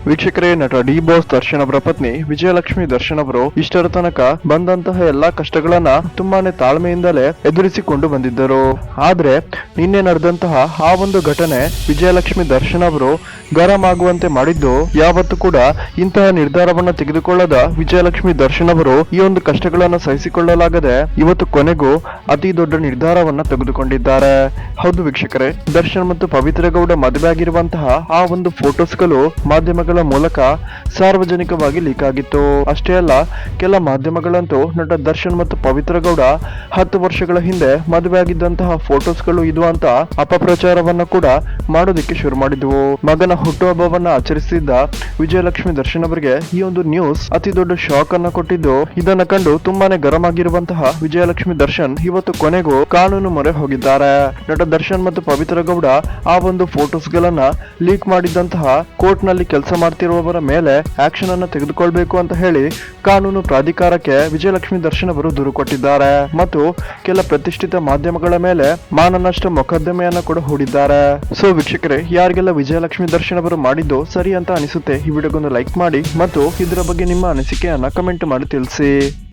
ವೀಕ್ಷಕರೇ, ನಟ D boss Darshan ಅವರ ಪತ್ನಿ ವಿಜಯಲಕ್ಷ್ಮಿ ದರ್ಶನ್ ಅವರು ಇಷ್ಟರ ತನಕ ಬಂದಂತಹ ಎಲ್ಲಾ ಕಷ್ಟಗಳನ್ನ ತುಂಬಾನೇ ತಾಳ್ಮೆಯಿಂದಲೇ ಎದುರಿಸಿಕೊಂಡು ಬಂದಿದ್ದರು. ಆದ್ರೆ ನಿನ್ನೆ ನಡೆದಂತಹ ಆ ಒಂದು ಘಟನೆ ವಿಜಯಲಕ್ಷ್ಮಿ ದರ್ಶನ್ ಅವರು ಗರಂ ಆಗುವಂತೆ ಮಾಡಿದ್ದು. ಯಾವತ್ತೂ ಕೂಡ ಇಂತಹ ನಿರ್ಧಾರವನ್ನ ತೆಗೆದುಕೊಳ್ಳದ ವಿಜಯಲಕ್ಷ್ಮಿ ದರ್ಶನ್ ಅವರು ಈ ಒಂದು ಕಷ್ಟಗಳನ್ನ ಸಹಿಸಿಕೊಳ್ಳಲಾಗದೆ ಇವತ್ತು ಕೊನೆಗೂ ಅತಿ ದೊಡ್ಡ ನಿರ್ಧಾರವನ್ನ ತೆಗೆದುಕೊಂಡಿದ್ದಾರೆ. ಹೌದು ವೀಕ್ಷಕರೇ, ದರ್ಶನ್ ಮತ್ತು ಪವಿತ್ರ ಗೌಡ ಮದುವೆ ಆಗಿರುವಂತಹ ಆ ಒಂದು ಫೋಟೋಸ್ಗಳು ಮಾಧ್ಯಮಗಳ ಮೂಲಕ ಸಾರ್ವಜನಿಕವಾಗಿ ಲೀಕ್ ಆಗಿತ್ತು. ಅಷ್ಟೇ ಅಲ್ಲ, ಕೆಲ ಮಾಧ್ಯಮಗಳಂತೂ ನಟ ದರ್ಶನ್ ಮತ್ತು ಪವಿತ್ರ ಗೌಡ 10 ವರ್ಷಗಳ ಹಿಂದೆ ಮದುವೆ ಆಗಿದ್ದಂತಹ ಫೋಟೋಸ್ಗಳು ಇದು ಅಂತ ಅಪಪ್ರಚಾರವನ್ನ ಕೂಡ ಮಾಡೋದಿಕ್ಕೆ ಶುರು ಮಾಡಿದ್ವು. ಮಗನ ಹುಟ್ಟುಹಬ್ಬವನ್ನ ಆಚರಿಸಿದ್ದ ವಿಜಯಲಕ್ಷ್ಮಿ ದರ್ಶನ್ ಅವರಿಗೆ ಈ ಒಂದು ನ್ಯೂಸ್ ಅತಿ ದೊಡ್ಡ ಶಾಕ್ ಅನ್ನ ಕೊಟ್ಟಿದ್ದು. ಇದನ್ನ ಕಂಡು ತುಂಬಾನೇ ಗರಂ ಆಗಿರುವಂತಹ ವಿಜಯಲಕ್ಷ್ಮಿ ದರ್ಶನ್ ಇವತ್ತು ಕೊನೆಗೂ ಕಾನೂನು ಮೊರೆ ಹೋಗಿದ್ದಾರೆ. ನಟ ದರ್ಶನ್ ಮತ್ತು ಪವಿತ್ರ ಗೌಡ ಆ ಒಂದು ಫೋಟೋಸ್ ಗಳನ್ನ ಲೀಕ್ ಮಾಡಿದಂತಹ ಕೋರ್ಟ್ ನಲ್ಲಿ ಕೆಲಸ ಮಾಡ್ತಿರುವವರ ಮೇಲೆ ಆಕ್ಷನ್ ಅನ್ನು ತೆಗೆದುಕೊಳ್ಬೇಕು ಅಂತ ಹೇಳಿ ಕಾನೂನು ಪ್ರಾಧಿಕಾರಕ್ಕೆ ವಿಜಯಲಕ್ಷ್ಮಿ ದರ್ಶನ್ ಅವರು ದೂರು ಕೊಟ್ಟಿದ್ದಾರೆ ಮತ್ತು ಕೆಲ ಪ್ರತಿಷ್ಠಿತ ಮಾಧ್ಯಮಗಳ ಮೇಲೆ ಮಾನನಷ್ಟ ಮೊಕದ್ದಮೆಯನ್ನ ಕೂಡ ಹೂಡಿದ್ದಾರೆ. ಸೊ ವೀಕ್ಷಕರೇ, ಯಾರಿಗೆಲ್ಲ ವಿಜಯಲಕ್ಷ್ಮಿ ದರ್ಶನ್ ಅವರು ಮಾಡಿದ್ದು ಸರಿ ಅಂತ ಅನಿಸುತ್ತೆ ಈ ವಿಡಿಯೋಗೊಂದು ಲೈಕ್ ಮಾಡಿ ಮತ್ತು ಇದರ ಬಗ್ಗೆ ನಿಮ್ಮ ಅನಿಸಿಕೆಯನ್ನ ಕಮೆಂಟ್ ಮಾಡಿ ತಿಳಿಸಿ.